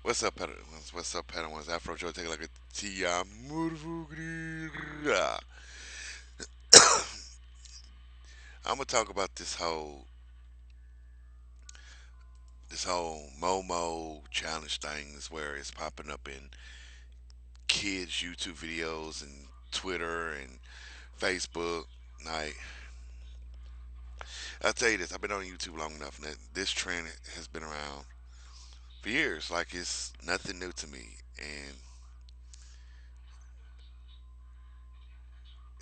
What's up, Padawans? What's up, Padawans? Afro Joe, take like a tia. I'm gonna talk about this whole Momo challenge things where it's popping up in kids' YouTube videos and Twitter and Facebook. Like, I'll tell you this: I've been on YouTube long enough, and that this trend has been around for years. Like, it's nothing new to me, and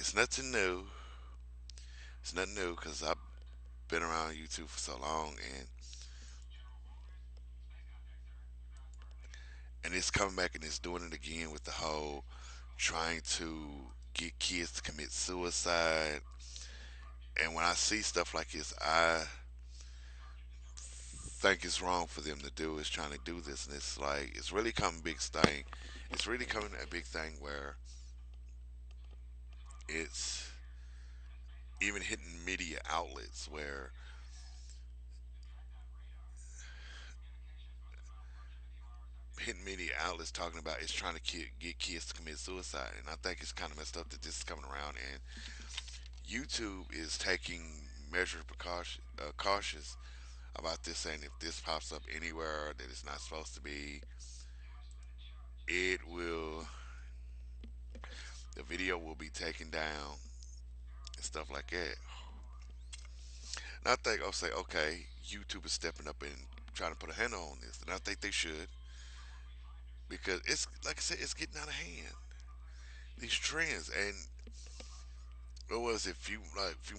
it's nothing new. It's nothing new because I've been around YouTube for so long, and it's coming back and it's doing it again with the whole trying to get kids to commit suicide. And when I see stuff like this, I think it's wrong for them to do is trying to do this, and it's like it's really coming big thing. It's really coming a big thing where it's even hitting media outlets where hitting media outlets talking about it's trying to get kids to commit suicide, and I think it's kind of messed up that this is coming around, and YouTube is taking measured precaution, cautious about this, saying if this pops up anywhere that it's not supposed to be, it will the video will be taken down and stuff like that. And I think I'll say, okay, YouTube is stepping up and trying to put a handle on this, and I think they should because it's like I said, it's getting out of hand. These trends, and what was it? A few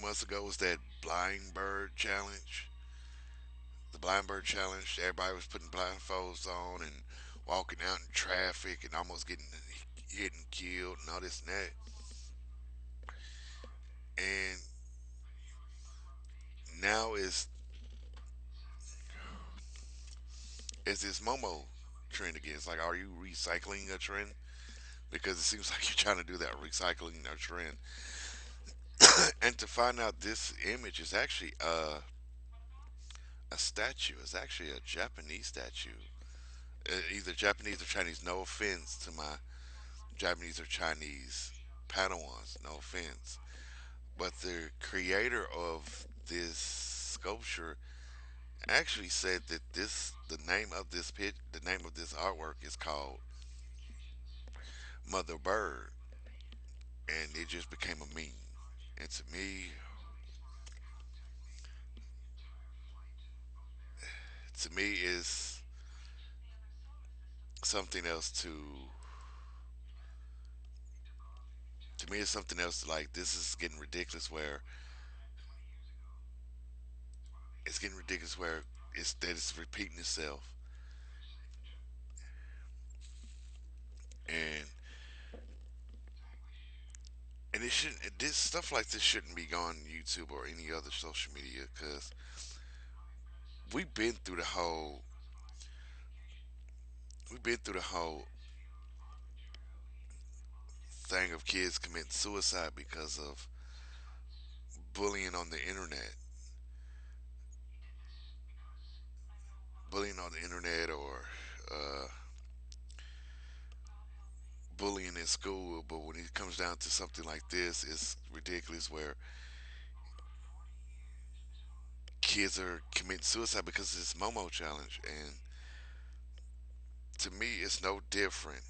months ago was that blind bird challenge. The blind bird challenge. Everybody was putting blindfolds on and walking out in traffic and almost getting hit and killed and all this and that. And now is this Momo trend again? It's like, are you recycling a trend? Because it seems like you're trying to do that, recycling a trend. And to find out this image is actually a statue. It's actually a Japanese statue. Either Japanese or Chinese. No offense to my Japanese or Chinese Padawans. No offense. But the creator of this sculpture actually said that the name of this artwork is called Mother Bird, and it just became a meme. And to me, is something else to me, it's something else. Like, this is getting ridiculous. Where it's getting ridiculous, where it's repeating itself, and it shouldn't. This stuff like this shouldn't be on YouTube or any other social media because we've been through the whole we've been through the whole thing of kids committing suicide because of bullying on the internet, or uh, bullying in school. But when it comes down to something like this, it's ridiculous where kids are committing suicide because of this Momo challenge. And to me, it's no different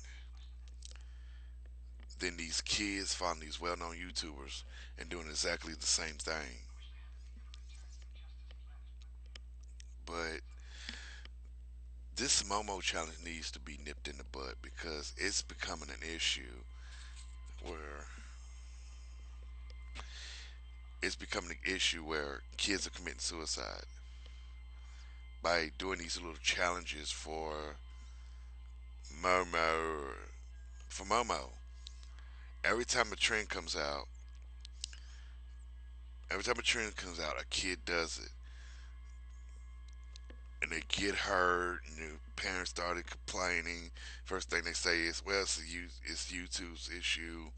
than these kids finding these well-known YouTubers and doing exactly the same thing. But this Momo challenge needs to be nipped in the bud because it's becoming an issue where kids are committing suicide by doing these little challenges Momo for Momo. Every time a trend comes out, every time a trend comes out, a kid does it, and they get hurt, and the parents started complaining. First thing they say is, "Well, it's YouTube's issue."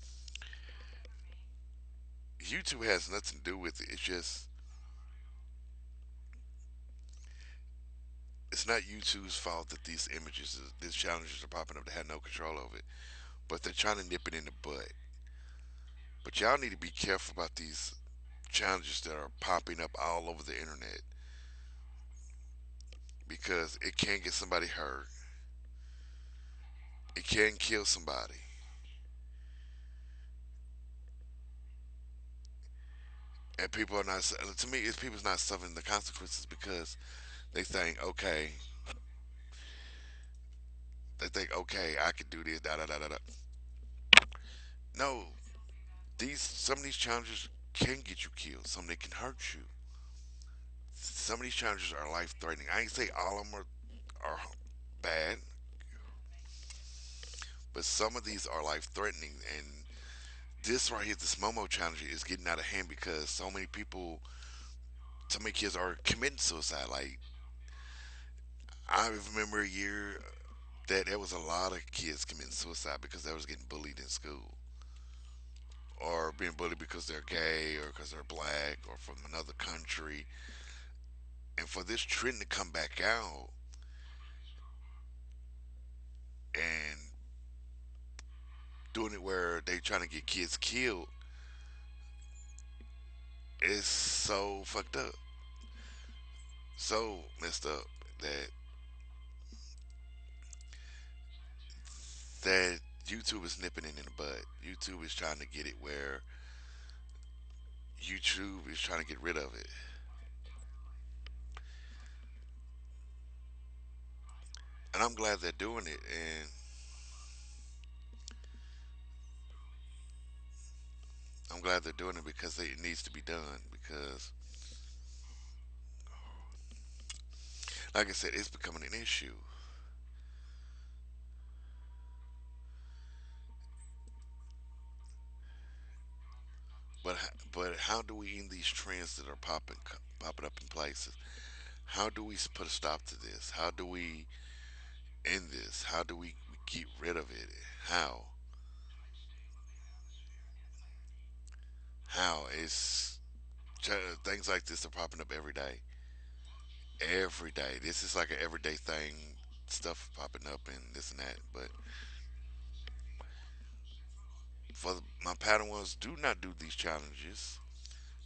YouTube has nothing to do with it. It's just it's not YouTube's fault that these challenges are popping up. They have no control over it, but they're trying to nip it in the bud. But y'all need to be careful about these challenges that are popping up all over the internet because it can get somebody hurt. It can kill somebody, and people are not. To me, it's people's not suffering the consequences because they think, okay, I could do this. Da da da da da. No, these some of these challenges can get you killed. Some they can hurt you. Some of these challenges are life threatening. I ain't say all of them are bad, but some of these are life threatening. And this right here, this Momo challenge is getting out of hand because so many kids are committing suicide. Like I remember a year that there was a lot of kids committing suicide because they was getting bullied in school or being bullied because they're gay or because they're black or from another country. And for this trend to come back out and doing it where they trying to get kids killed is so fucked up, so messed up that that YouTube is nipping it in the bud. YouTube is trying to get it where YouTube is trying to get rid of it, and I'm glad they're doing it. And I'm glad they're doing it because it needs to be done. Because, like I said, it's becoming an issue. But how do we end these trends that are popping up in places? How do we put a stop to this? How do we end this? How do we get rid of it? How? How? Things like this are popping up every day. Every day. This is like an everyday thing. Stuff popping up and this and that. But for my Padawans, do not do these challenges.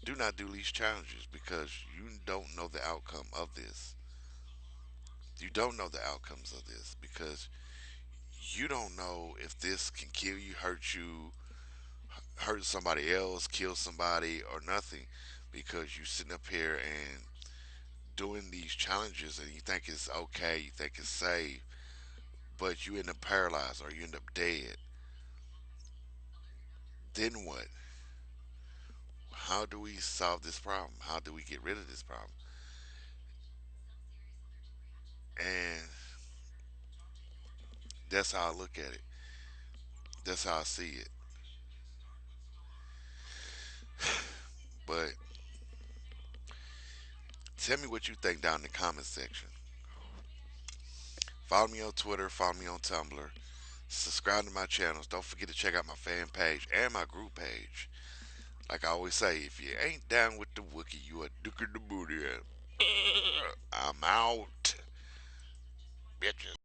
Do not do these challenges because you don't know the outcome of this. You don't know the outcomes of this because you don't know if this can kill you, hurt somebody else, kill somebody, or nothing because you sitting up here and doing these challenges and you think it's okay, you think it's safe, but you end up paralyzed or you end up dead. Then what? How do we solve this problem? How do we get rid of this problem? And that's how I look at it. That's how I see it. But tell me what you think down in the comment section. Follow me on Twitter, follow me on Tumblr, subscribe to my channels. Don't forget to check out my fan page and my group page. Like I always say, if you ain't down with the Wookie, you a dick in the booty. I'm out, bitches.